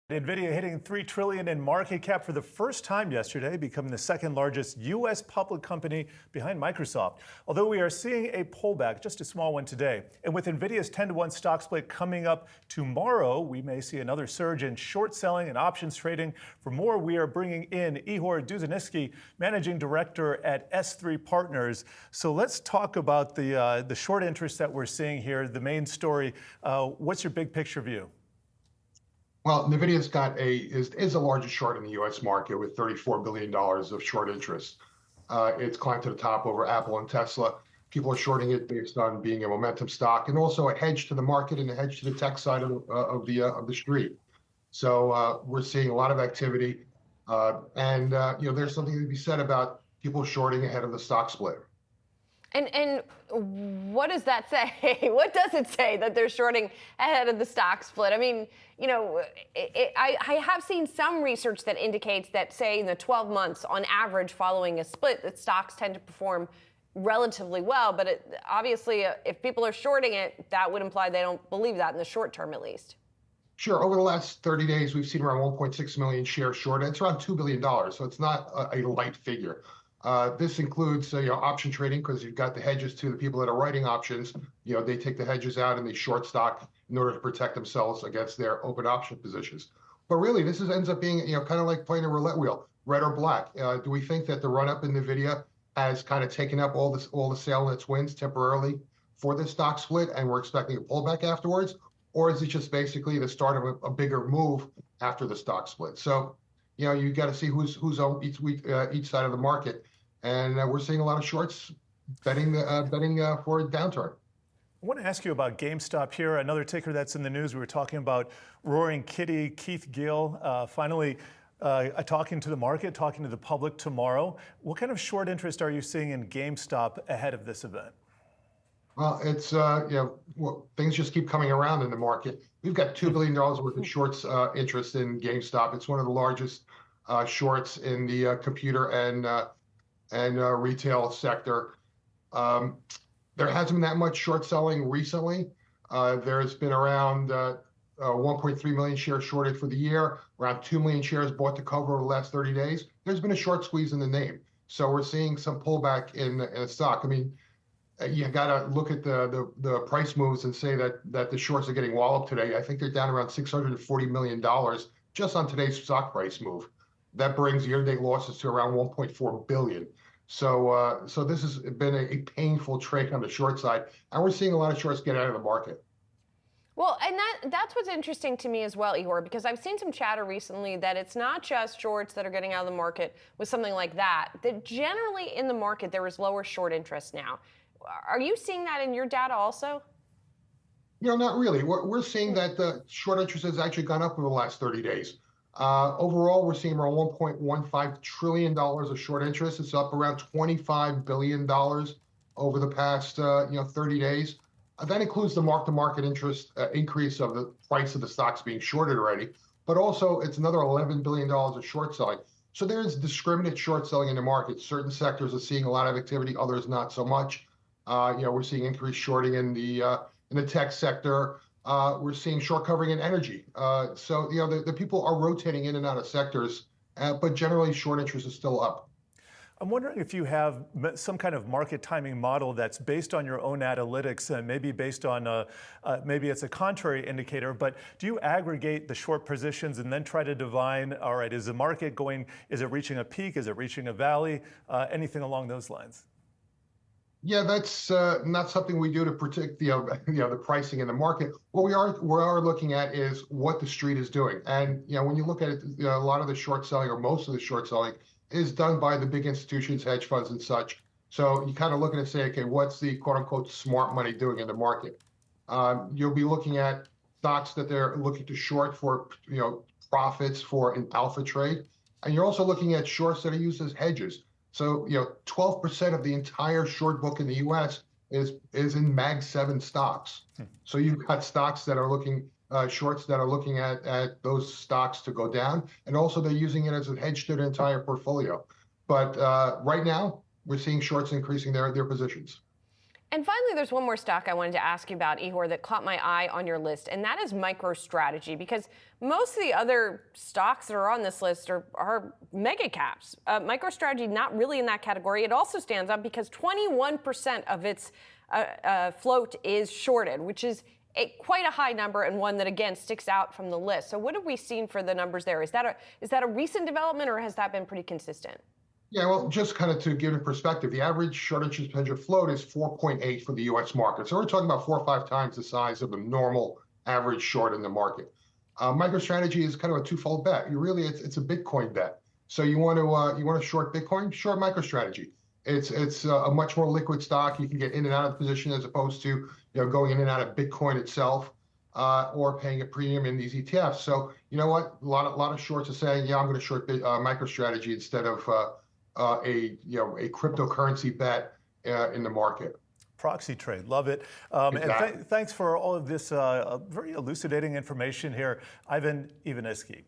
Nvidia hitting $3 trillion in market cap for the first time yesterday, becoming the second largest U.S. public company behind Microsoft. Although we are seeing a pullback, just a small one today. And with Nvidia's 10-to-1 stock split coming up tomorrow, we may see another surge in short selling and options trading. For more, we are bringing in Ihor Dusaniwsky, Managing Director at S3 Partners. So let's talk about the short interest that we're seeing here, the main story. What's your big picture view? Well, Nvidia's got is the largest short in the U.S. market with $34 billion of short interest. It's climbed to the top over Apple and Tesla. People are shorting it based on being a momentum stock and also a hedge to the market and a hedge to the tech side of the street. So we're seeing a lot of activity, and there's something to be said about people shorting ahead of the stock split. And what does that say? What does it say that they're shorting ahead of the stock split? I mean, I have seen some research that indicates that, say, in the 12 months on average following a split, that stocks tend to perform relatively well. But obviously, if people are shorting it, that would imply they don't believe that in the short term, at least. Sure. Over the last 30 days, we've seen around 1.6 million shares shorted. It's around $2 billion, so it's not a light figure. This includes option trading, because you've got the hedges to the people that are writing options. They take the hedges out and they short stock in order to protect themselves against their open option positions. But really, this ends up being kind of like playing a roulette wheel, red or black. Do we think that the run up in Nvidia has kind of taken up all the sale and its wins temporarily for this stock split, and we're expecting a pullback afterwards, or is it just basically the start of a bigger move after the stock split? So you got to see who's on each side of the market. And we're seeing a lot of shorts betting for a downturn. I want to ask you about GameStop here, another ticker that's in the news. We were talking about Roaring Kitty, Keith Gill, finally talking to the market, talking to the public tomorrow. What kind of short interest are you seeing in GameStop ahead of this event? Well, it's things just keep coming around in the market. We've got $2 billion worth of shorts interest in GameStop. It's one of the largest shorts in the computer and retail sector. There hasn't been that much short selling recently. There's been around 1.3 million shares shorted for the year, around 2 million shares bought to cover over the last 30 days. There's been a short squeeze in the name. So we're seeing some pullback in a stock. I mean, you got to look at the price moves and say that the shorts are getting walloped today. I think they're down around $640 million just on today's stock price move. That brings year-to-date losses to around 1.4 billion. So this has been a painful trade on the short side, and we're seeing a lot of shorts get out of the market. Well, and that's what's interesting to me as well, Ihor, because I've seen some chatter recently that it's not just shorts that are getting out of the market with something like that, that generally in the market there is lower short interest now. Are you seeing that in your data also? Not really. We're seeing that the short interest has actually gone up over the last 30 days. Overall, we're seeing around $1.15 trillion of short interest. It's up around $25 billion over the past 30 days. That includes the mark-to-market interest increase of the price of the stocks being shorted already, but also it's another $11 billion of short selling. So there's discriminate short selling in the market. Certain sectors are seeing a lot of activity, others not so much. We're seeing increased shorting in the tech sector. We're seeing short covering in energy. So the people are rotating in and out of sectors, but generally short interest is still up. I'm wondering if you have some kind of market timing model that's based on your own analytics and maybe based on maybe it's a contrary indicator, but do you aggregate the short positions and then try to divine, all right, is the market going, is it reaching a peak, is it reaching a valley, anything along those lines? Yeah, that's not something we do to predict the pricing in the market. What we are looking at is what the street is doing, and when you look at it, a lot of the short selling or most of the short selling is done by the big institutions, hedge funds, and such. So you kind of look at it and say, okay, what's the quote unquote smart money doing in the market? You'll be looking at stocks that they're looking to short for profits for an alpha trade, and you're also looking at shorts that are used as hedges. So 12% of the entire short book in the U.S. is in Mag 7 stocks. So you've got stocks that are looking shorts that are looking at those stocks to go down, and also they're using it as a hedge to their entire portfolio. But right now we're seeing shorts increasing their positions. And finally, there's one more stock I wanted to ask you about, Ihor, that caught my eye on your list, and that is MicroStrategy, because most of the other stocks that are on this list are mega caps. MicroStrategy not really in that category. It also stands out because 21% of its float is shorted, which is quite a high number and one that, again, sticks out from the list. So what have we seen for the numbers there? Is that a recent development, or has that been pretty consistent? Yeah, well, just kind of to give it perspective, the average short interest percentage float is 4.8 for the U.S. market. So we're talking about 4 or 5 times the size of the normal average short in the market. MicroStrategy is kind of a twofold bet. It's a Bitcoin bet. So you want to short Bitcoin, short MicroStrategy. It's a much more liquid stock. You can get in and out of the position as opposed to going in and out of Bitcoin itself, or paying a premium in these ETFs. So you know what? A lot of shorts are saying, yeah, I'm going to short MicroStrategy instead of a cryptocurrency bet in the market. Proxy trade, love it. Exactly. And thanks for all of this very elucidating information here, Ivan Ivanisky.